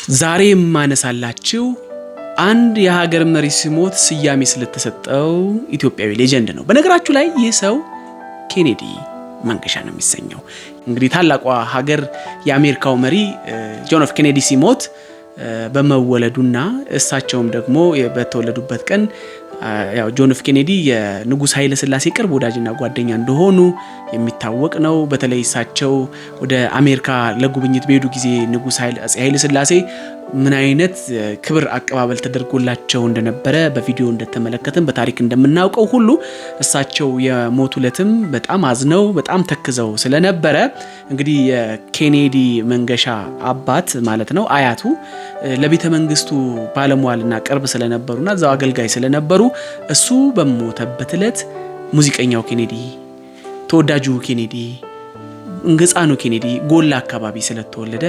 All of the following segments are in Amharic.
ዛሬ የማነሳላችሁ አንድ የሀገር መሪ ሲሞት ስያሜ ስለተሰጠው ኢትዮጵያዊ ሌጀንድ ነው። በነገራችሁ ላይ ይህ ሰው ኬኔዲ መንገሻ ነው የሚሰኘው። እንግዲህ ታላቋ ሀገር የአሜሪካው መሪ ጆን ኤፍ ኬኔዲ ሲሞት በመወለዱና እሳቸውም ደግሞ በተወለዱበት ቀን ያው ጆን ኤፍ ኬኔዲ የንጉስ ኃይለ ሥላሴ ቅርብ ወዳጅና ጓደኛ እንደሆኑ የሚታወቅ ነው። በተለይ እሳቸው ወደ አሜሪካ ለጉብኝት በሄዱ ጊዜ ንጉስ ኃይለ ሥላሴ ምን አይነት ክብር አቀባበል ተደርጎላቸው እንደነበረ በቪዲዮ እንደተመለከተን በታሪክ እንደምናውቀው ሁሉ እሳቸው የሞቱለትም በጣም አዝነው በጣም ተክዘው ስለነበረ እንግዲህ የኬኔዲ መንገሻ አባት ማለት ነው አያቱ ለቤተ መንግስቱ ባለሟልና ቅርብ ስለነበሩና እዛው አገልጋይ ስለነበሩ እሱ በሞተበት ዕለት ሙዚቀኛው ኬኔዲ ተወዳጁ ኬኔዲ እንግጻኑ ኬኔዲ ጎላ አካባቢ ስለተወለደ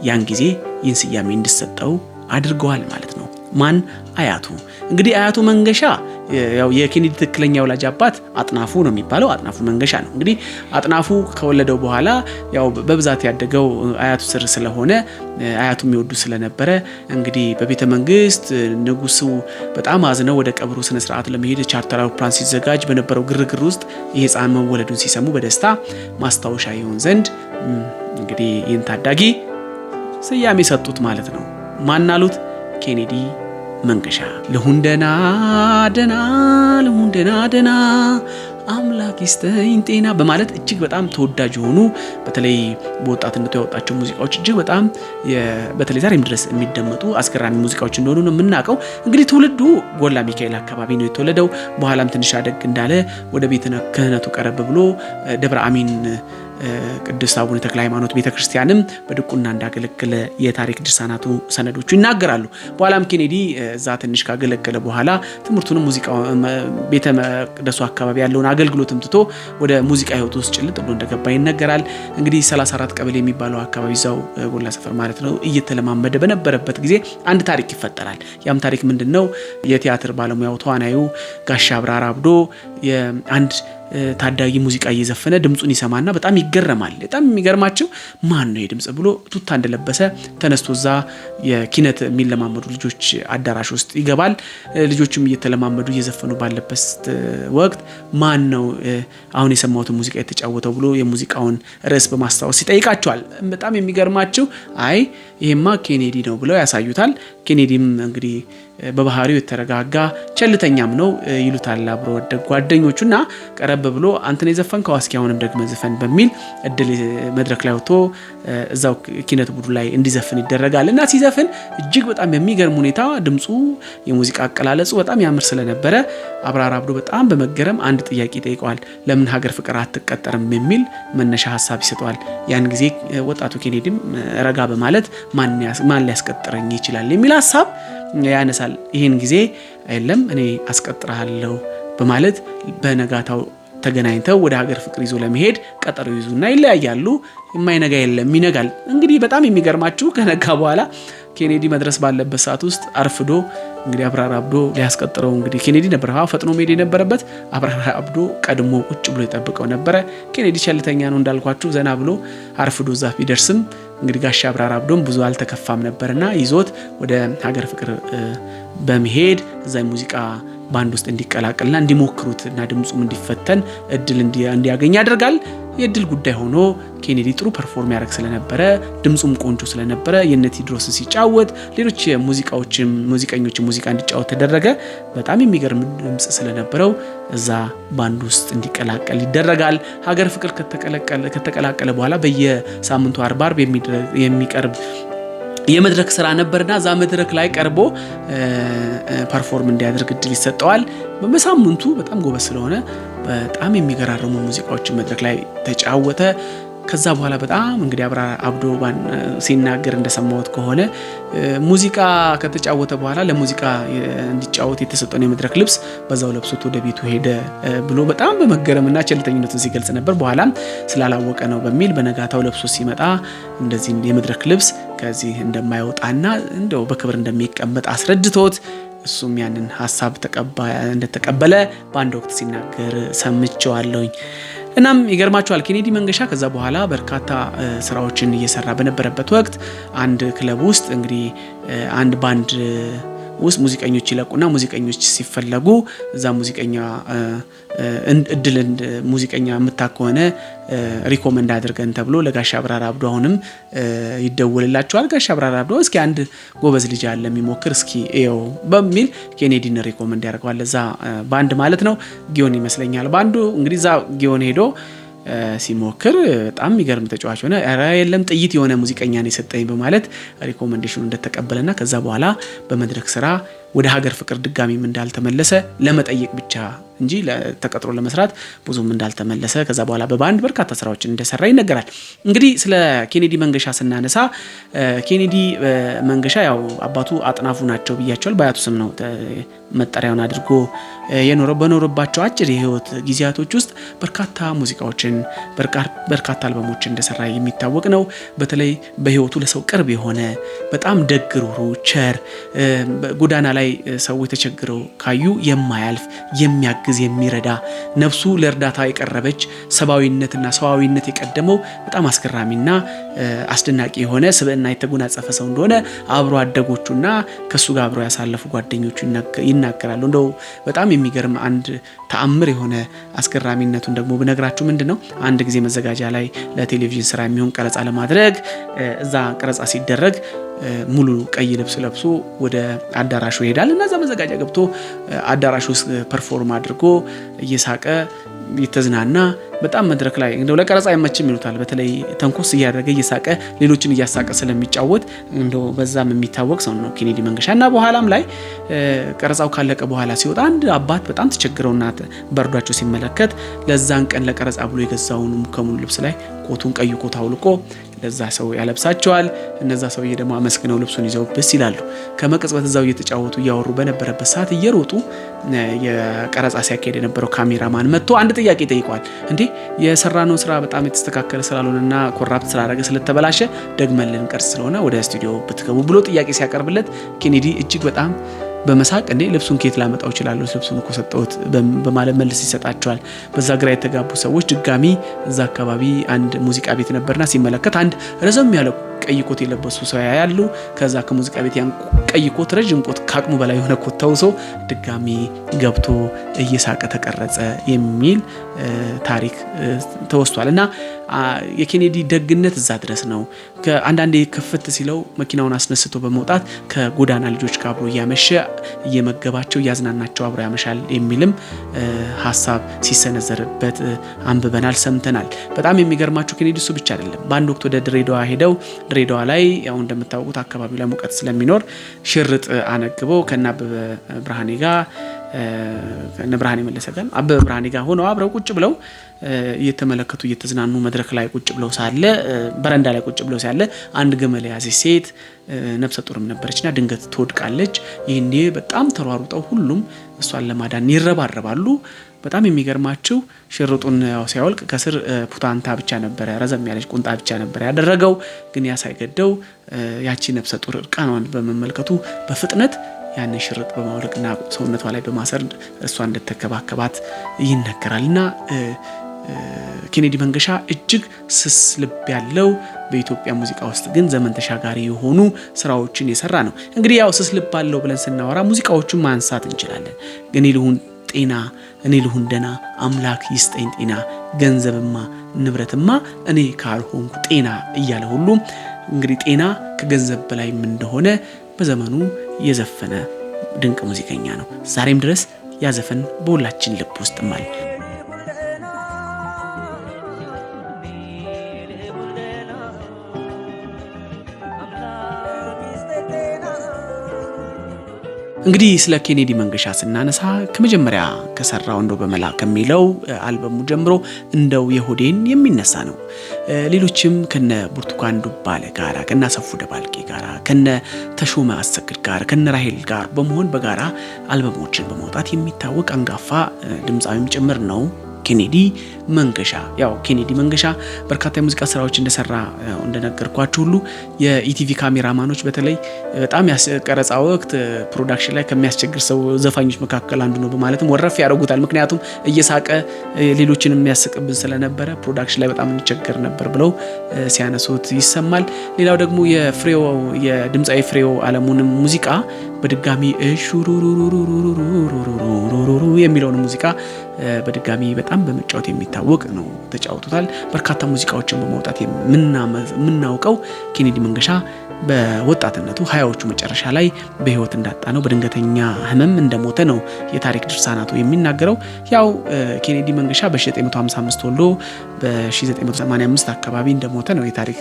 ያን ጊዜ ይህን ስያሜ እንዲሰጠው አድርገዋል ማለት ነው። ማን? አያቱ። እንግዲህ አያቱ መንገሻ ያው የኬኔዲ ትክክለኛ ወላጅ አባት አጥናፉ ነው የሚባለው። አጥናፉ መንገሻ ነው። እንግዲህ አጥናፉ ከወለደው በኋላ ያው በብዛት ያደገው አያቱ ስር ስለሆነ አያቱ የሚወዱ ስለነበረ እንግዲህ በቤተ መንግስት ንጉሱ በጣም አዝነው ወደ ቀብሩ ስነ ስርዓት ለመሄድ ቻርተር አውሮፕላን ሲዘጋጅ በነበረው ግርግር ውስጥ የህፃን መወለዱን ሲሰሙ በደስታ ማስታወሻ ይሆን ዘንድ እንግዲህ ይህን ታዳጊ ስያሜ ሰጡት ማለት ነው። ማን አሉት? ኬኔዲ መንገሻ። ለሁንደና ደና ለሁንደና ደና አምላክ ይስጠኝ ጤና በማለት እጅግ በጣም ተወዳጅ የሆኑ በተለይ በወጣትነቱ ያወጣቸው ሙዚቃዎች እጅግ በጣም በተለይ ዛሬም ድረስ የሚደመጡ አስገራሚ ሙዚቃዎች እንደሆኑ ነው የምናውቀው። እንግዲህ ትውልዱ ጎላ ሚካኤል አካባቢ ነው የተወለደው። በኋላም ትንሽ አደግ እንዳለ ወደ ቤተ ክህነቱ ቀረብ ብሎ ደብረ አሚን ቅዱስ አቡነ ተክለ ሃይማኖት ቤተክርስቲያንም በድቁና እንዳገለገለ የታሪክ ድርሳናቱ ሰነዶቹ ይናገራሉ። በኋላም ኬኔዲ እዛ ትንሽ ካገለገለ በኋላ ትምህርቱንም ሙዚቃ ቤተ መቅደሱ አካባቢ ያለውን አገልግሎትም ትቶ ወደ ሙዚቃ ህይወቱ ውስጥ ጭልጥ ብሎ እንደገባ ይነገራል። እንግዲህ 34 ቀበሌ የሚባለው አካባቢ እዛው ጎላ ሰፈር ማለት ነው እየተለማመደ በነበረበት ጊዜ አንድ ታሪክ ይፈጠራል። ያም ታሪክ ምንድነው? የቲያትር ባለሙያው ተዋናዩ ጋሻ አብራራ አብዶ የአንድ ታዳጊ ሙዚቃ እየዘፈነ ድምጹን ይሰማና በጣም ይገረማል። በጣም የሚገርማቸው ማን ነው የድምጽ ብሎ ቱታ እንደለበሰ ተነስቶ እዛ የኪነት የሚለማመዱ ልጆች አዳራሽ ውስጥ ይገባል። ልጆቹም እየተለማመዱ እየዘፈኑ ባለበት ወቅት ማን ነው አሁን የሰማሁትን ሙዚቃ የተጫወተው ብሎ የሙዚቃውን ርዕስ በማስታወስ ይጠይቃቸዋል። በጣም የሚገርማቸው አይ ይሄማ ኬኔዲ ነው ብለው ያሳዩታል። ኬኔዲም እንግዲህ በባህሪው የተረጋጋ ቸልተኛም ነው ይሉታል አብሮ ወደግ ጓደኞቹና ቀረብ ብሎ አንተን የዘፈንከው እስኪ አሁንም ደግመ ዘፈን በሚል እድል መድረክ ላይ ወጥቶ እዛው ኪነት ቡድን ላይ እንዲዘፍን ይደረጋል። እና ሲዘፍን እጅግ በጣም የሚገርም ሁኔታ ድምጹ የሙዚቃ አቀላለጹ በጣም ያምር ስለነበረ አብራራ አብዶ በጣም በመገረም አንድ ጥያቄ ጠይቀዋል። ለምን ሀገር ፍቅር አትቀጠርም የሚል መነሻ ሐሳብ ይሰጠዋል። ያን ጊዜ ወጣቱ ኬኔዲም ረጋ በማለት ማን ሊያስቀጥረኝ ይችላል የሚል ሐሳብ ያነሳል። ይህን ጊዜ አይደለም እኔ አስቀጥራለሁ በማለት በነጋታው ተገናኝተው ወደ ሀገር ፍቅር ይዞ ለመሄድ ቀጠሮ ይዙና ይለያያሉ። የማይነጋ የለም ይነጋል። እንግዲህ በጣም የሚገርማችሁ ከነጋ በኋላ ኬኔዲ መድረስ ባለበት ሰዓት ውስጥ አርፍዶ እንግዲህ አብራራ አብዶ ሊያስቀጥረው እንግዲህ ኬኔዲ ነበር ፈጥኖ መሄድ የነበረበት። አብራራ አብዶ ቀድሞ ቁጭ ብሎ ይጠብቀው ነበረ። ኬኔዲ ቸልተኛ ነው እንዳልኳችሁ ዘና ብሎ አርፍዶ እዛ ቢደርስም እንግዲህ ጋሻ አብራራ አብዶም ብዙ አልተከፋም ነበርና ይዞት ወደ ሀገር ፍቅር በመሄድ እዛ ሙዚቃ ባንድ ውስጥ እንዲቀላቀልና እንዲሞክሩትና ድምጹም እንዲፈተን እድል እንዲያገኝ ያደርጋል። የእድል ጉዳይ ሆኖ ኬኔዲ ጥሩ ፐርፎርም ያደርግ ስለነበረ ድምጹም ቆንጆ ስለነበረ የነቲድሮስን ሲጫወት ሌሎች ሙዚቀኞች ሙዚቃ እንዲጫወት ተደረገ። በጣም የሚገርም ድምጽ ስለነበረው እዛ ባንድ ውስጥ እንዲቀላቀል ይደረጋል። ሀገር ፍቅር ከተቀላቀለ በኋላ በየሳምንቱ አርብ የሚቀርብ የመድረክ ስራ ነበርና ዛ መድረክ ላይ ቀርቦ ፐርፎርም እንዲያደርግ እድል ይሰጠዋል። በሳምንቱ በጣም ጎበዝ ስለሆነ በጣም የሚገራርሙ ሙዚቃዎችን መድረክ ላይ ተጫወተ። ከዛ በኋላ በጣም እንግዲህ አብራራ አብዶ ሲናገር እንደሰማሁት ከሆነ ሙዚቃ ከተጫወተ በኋላ ለሙዚቃ እንዲጫወት የተሰጠውን የመድረክ ልብስ በዛው ለብሶት ወደ ቤቱ ሄደ ብሎ በጣም በመገረምና ቸልተኝነቱን ሲገልጽ ነበር። በኋላም ስላላወቀ ነው በሚል በነጋታው ለብሶ ሲመጣ እንደዚህ የመድረክ ልብስ ከዚህ እንደማይወጣና እንደው በክብር እንደሚቀመጥ አስረድቶት እሱም ያንን ሐሳብ እንደተቀበለ በአንድ ወቅት ሲናገር ሰምቼዋለሁኝ። እናም ይገርማቸዋል ኬኔዲ መንገሻ ከዛ በኋላ በርካታ ስራዎችን እየሰራ በነበረበት ወቅት አንድ ክለብ ውስጥ እንግዲህ አንድ ባንድ ውስጥ ሙዚቀኞች ይለቁና ሙዚቀኞች ሲፈለጉ እዛ ሙዚቀኛ እድል ሙዚቀኛ የምታከሆነ ሪኮመንድ አድርገን ተብሎ ለጋሽ አብራራ አብዶ አሁንም ይደውልላቸዋል። ጋሽ አብራራ አብዶ እስኪ አንድ ጎበዝ ልጅ አለ የሚሞክር እስኪ ኤው በሚል ኬኔዲን ሪኮመንድ ያደርገዋል። እዛ ባንድ ማለት ነው ጊዮን ይመስለኛል ባንዱ። እንግዲህ እዛ ጊዮን ሄዶ ሲሞክር በጣም የሚገርም ተጫዋች ሆነ። ኧረ የለም ጥይት የሆነ ሙዚቀኛ ነው የሰጠኝ በማለት ሪኮመንዴሽኑ እንደተቀበለና ከዛ በኋላ በመድረክ ስራ ወደ ሀገር ፍቅር ድጋሚም እንዳልተመለሰ ለመጠየቅ ብቻ እንጂ ተቀጥሮ ለመስራት ብዙም እንዳልተመለሰ ከዛ በኋላ በባንድ በርካታ ስራዎችን እንደሰራ ይነገራል። እንግዲህ ስለ ኬኔዲ መንገሻ ስናነሳ ኬኔዲ መንገሻ ያው አባቱ አጥናፉ ናቸው ብያቸዋል። በአያቱ ስም ነው መጠሪያውን አድርጎ በኖረባቸው አጭር የህይወት ጊዜያቶች ውስጥ በርካታ ሙዚቃዎችን በርካታ አልበሞችን እንደሰራ የሚታወቅ ነው። በተለይ በህይወቱ ለሰው ቅርብ የሆነ በጣም ደግ ሩህሩህ ቸር ጎዳና ላይ ሰዎች ተቸግረው ካዩ የማያልፍ የሚያግዝ የሚረዳ ነፍሱ ለእርዳታ የቀረበች ሰባዊነትና ሰዋዊነት የቀደመው በጣም አስገራሚና አስደናቂ የሆነ ስብዕና የተጎናጸፈ ሰው እንደሆነ አብሮ አደጎቹና ከሱ ጋር አብሮ ያሳለፉ ጓደኞቹ ይናገራሉ። እንደው በጣም የሚገርም አንድ ተአምር የሆነ አስገራሚነቱን ደግሞ ብነግራችሁ ምንድነው አንድ ጊዜ መዘጋጃ ላይ ለቴሌቪዥን ስራ የሚሆን ቀረጻ ለማድረግ እዛ ቀረጻ ሲደረግ ሙሉ ቀይ ልብስ ለብሶ ወደ አዳራሹ ይሄዳል እና እዛ መዘጋጃ ገብቶ አዳራሹ ውስጥ ፐርፎርም አድርጎ እየሳቀ የተዝናና በጣም መድረክ ላይ እንደው ለቀረጻ አይመችም ይሉታል። በተለይ ተንኮስ እያደረገ እየሳቀ ሌሎችን እያሳቀ ስለሚጫወት እንደው በዛም የሚታወቅ ሰው ነው ኬኔዲ መንገሻ። እና በኋላም ላይ ቀረጻው ካለቀ በኋላ ሲወጣ አንድ አባት በጣም ተቸግረውና በርዷቸው ሲመለከት ለዛን ቀን ለቀረጻ ብሎ የገዛውን ከሙሉ ልብስ ላይ ኮቱን ቀይ ኮት አውልቆ ለዛ ሰው ያለብሳቸዋል። እነዛ ሰውዬ ደግሞ አመስግነው ልብሱን ይዘው ብስ ይላሉ። ከመቅጽበት እዛው እየተጫወቱ እያወሩ በነበረበት ሰዓት እየሮጡ የቀረጻ ሲያካሄድ የነበረው ካሜራማን መጥቶ አንድ ጥያቄ ጠይቋል። እንዴ የሰራነው ስራ በጣም የተስተካከለ ስላልሆነና ኮራፕት ስላደረገ ስለተበላሸ ደግመን ልንቀርጽ ስለሆነ ወደ ስቱዲዮ ብትገቡ ብሎ ጥያቄ ሲያቀርብለት ኬኔዲ እጅግ በጣም በመሳቅ እንዴ ልብሱን ከየት ላመጣው ይችላል ልብሱን እኮ ሰጠሁት በማለት መልስ ይሰጣቸዋል። በዛ ግራ የተጋቡ ሰዎች ድጋሚ እዛ አካባቢ አንድ ሙዚቃ ቤት ነበርና ሲመለከት አንድ ረዘም ያለ ቀይ ኮት የለበሱ ሰው ያያሉ። ከዛ ከሙዚቃ ቤት ያን ቀይ ኮት ረጅም ኮት ካቅሙ በላይ የሆነ ኮት ተውሶ ድጋሚ ገብቶ እየሳቀ ተቀረጸ የሚል ታሪክ ተወስቷል። እና የኬኔዲ ደግነት እዛ ድረስ ነው። ከአንዳንዴ ክፍት ሲለው መኪናውን አስነስቶ በመውጣት ከጎዳና ልጆች ጋር አብሮ እያመሸ እየመገባቸው እያዝናናቸው አብሮ ያመሻል የሚልም ሀሳብ ሲሰነዘርበት አንብበናል፣ ሰምተናል። በጣም የሚገርማቸው ኬኔዲ እሱ ብቻ አይደለም። በአንድ ወቅት ወደ ድሬዳዋ ሄደው ድሬዳዋ ላይ ያው እንደምታውቁት አካባቢው ላይ ሙቀት ስለሚኖር ሽርጥ አነግበው ከአበበ ብርሃኔ ጋር ከነብርሃኔ መለሰ ጋር አበበ ብርሃኔ ጋር ሆነው አብረው ቁጭ ብለው እየተመለከቱ እየተዝናኑ መድረክ ላይ ቁጭ ብለው ሳለ በረንዳ ላይ ቁጭ ብለው ሳለ አንድ ግመል ያዘች ሴት ነፍሰ ጡርም ነበረችና ድንገት ትወድቃለች። ይሄኔ በጣም ተሯሩጠው ሁሉም እሷን ለማዳን ይረባረባሉ። በጣም የሚገርማችሁ ሽርጡን ሲያወልቅ ከስር ፑታንታ ብቻ ነበር ረዘም ያለች ቁንጣ ብቻ ነበር ያደረገው። ግን ያ ሳይገደው ያቺ ነፍሰ ጡር እርቃኗን በመመልከቱ በፍጥነት ያንን ሽርጥ በማውለቅና ሰውነቷ ላይ በማሰር እሷ እንደተከባከባት ይነገራልና ኬኔዲ መንገሻ እጅግ ስስ ልብ ያለው በኢትዮጵያ ሙዚቃ ውስጥ ግን ዘመን ተሻጋሪ የሆኑ ስራዎችን የሰራ ነው። እንግዲህ ያው ስስ ልብ አለው ብለን ስናወራ ሙዚቃዎቹን ማንሳት እንችላለን። ግን ይልሁን ጤና እኔ ልሁን ደና አምላክ ይስጠኝ ጤና ገንዘብማ ንብረትማ እኔ ካልሆንኩ ጤና እያለ ሁሉ እንግዲህ ጤና ከገንዘብ በላይ ምን እንደሆነ በዘመኑ የዘፈነ ድንቅ ሙዚቀኛ ነው። ዛሬም ድረስ ያዘፈን በሁላችን ልብ ውስጥም አለ። እንግዲህ ስለ ኬኔዲ መንገሻ ስናነሳ ከመጀመሪያ ከሰራው እንደው በመላ ከሚለው አልበሙ ጀምሮ እንደው የሆዴን የሚነሳ ነው። ሌሎችም ከነ ብርቱካን ዱባለ ጋራ ከነ አሰፉ ደባልቄ ጋራ ከነ ተሾመ አሰግድ ጋር ከነ ራሄል ጋር በመሆን በጋራ አልበሞችን በማውጣት የሚታወቅ አንጋፋ ድምጻዊም ጭምር ነው ኬኔዲ መንገሻ። ያው ኬኔዲ መንገሻ በርካታ የሙዚቃ ስራዎች እንደሰራ እንደነገርኳችሁ ሁሉ የኢቲቪ ካሜራማኖች በተለይ በጣም ያስቀረጻ ወቅት ፕሮዳክሽን ላይ ከሚያስቸግር ሰው ዘፋኞች መካከል አንዱ ነው በማለትም ወረፍ ያደርጉታል። ምክንያቱም እየሳቀ ሌሎችንም የሚያስቅብን ስለነበረ ፕሮዳክሽን ላይ በጣም እንቸገር ነበር ብለው ሲያነሱት ይሰማል። ሌላው ደግሞ የድምፃዊ ፍሬው አለሙንም ሙዚቃ በድጋሚ ሹሩሩሩሩሩሩሩሩሩሩ የሚለውን ሙዚቃ በድጋሚ በጣም በመጫወት የሚታወቅ ነው። ተጫውቶታል። በርካታ ሙዚቃዎችን በማውጣት የምናውቀው ኬኔዲ መንገሻ በወጣትነቱ 20ዎቹ መጨረሻ ላይ በህይወት እንዳጣ ነው። በድንገተኛ ህመም እንደሞተ ነው የታሪክ ድርሳናቱ የሚናገረው። ያው ኬኔዲ መንገሻ በ1955 ተወልዶ በ1985 አካባቢ እንደሞተ ነው የታሪክ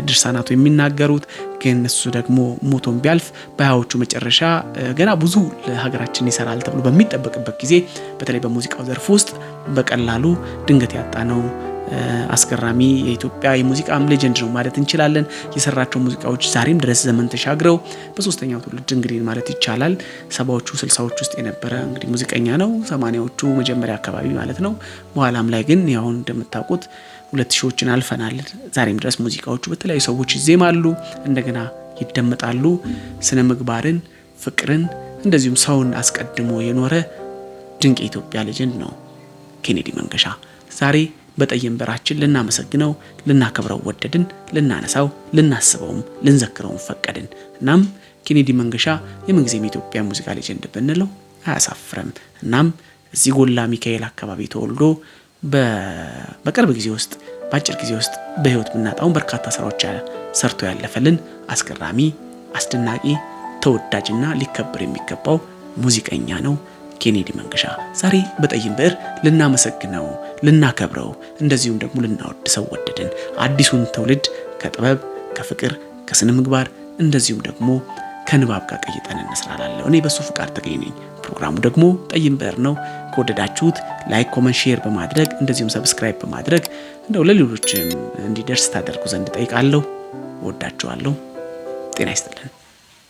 ድርሳናቱ የሚናገሩት። ግን እሱ ደግሞ ሞቶም ቢያልፍ በ20ዎቹ መጨረሻ ገና ብዙ ለሀገራችን ይሰራል ተብሎ በሚጠበቅበት ጊዜ በተለይ በሙዚቃው ዘርፍ ውስጥ በቀላሉ ድንገት ያጣ ነው አስገራሚ የኢትዮጵያ የሙዚቃ ሌጀንድ ነው ማለት እንችላለን። የሰራቸው ሙዚቃዎች ዛሬም ድረስ ዘመን ተሻግረው በሶስተኛው ትውልድ እንግዲህ ማለት ይቻላል 70ዎቹ 60ዎቹ ውስጥ የነበረ እንግዲህ ሙዚቀኛ ነው። 80ዎቹ መጀመሪያ አካባቢ ማለት ነው። በኋላም ላይ ግን ያው እንደምታውቁት 2000ዎችን አልፈናል። ዛሬም ድረስ ሙዚቃዎቹ በተለያዩ ሰዎች ይዜማሉ፣ እንደገና ይደመጣሉ። ስነ ምግባርን፣ ፍቅርን እንደዚሁም ሰውን አስቀድሞ የኖረ ድንቅ የኢትዮጵያ ሌጀንድ ነው ኬኔዲ መንገሻ። ዛሬ በጠይም በራችን ልናመሰግነው ልናከብረው ወደድን፣ ልናነሳው ልናስበውም ልንዘክረውም ፈቀድን። እናም ኬኔዲ መንገሻ የምንጊዜም የኢትዮጵያ ሙዚቃ ሌጀንድ ብንለው አያሳፍረም። እናም እዚህ ጎላ ሚካኤል አካባቢ ተወልዶ በቅርብ ጊዜ ውስጥ በአጭር ጊዜ ውስጥ በህይወት ብናጣው በርካታ ስራዎች ሰርቶ ያለፈልን አስገራሚ፣ አስደናቂ፣ ተወዳጅና ሊከበር የሚገባው ሙዚቀኛ ነው ኬኔዲ መንገሻ። ዛሬ በጠይም ብዕር ልናመሰግነው ልናከብረው እንደዚሁም ደግሞ ልናወድሰው ወደድን። አዲሱን ትውልድ ከጥበብ ከፍቅር ከስነ ምግባር እንደዚሁም ደግሞ ከንባብ ጋር ቀይጠን እንስራላለሁ። እኔ በሱ ፍቃድ ተገኘኝ። ፕሮግራሙ ደግሞ ጠይም ብዕር ነው። ከወደዳችሁት ላይክ፣ ኮሜንት፣ ሼር በማድረግ እንደዚሁም ሰብስክራይብ በማድረግ እንደው ለሌሎችም እንዲደርስ ታደርጉ ዘንድ ጠይቃለሁ። ወዳችኋለሁ። ጤና ይስጥልን።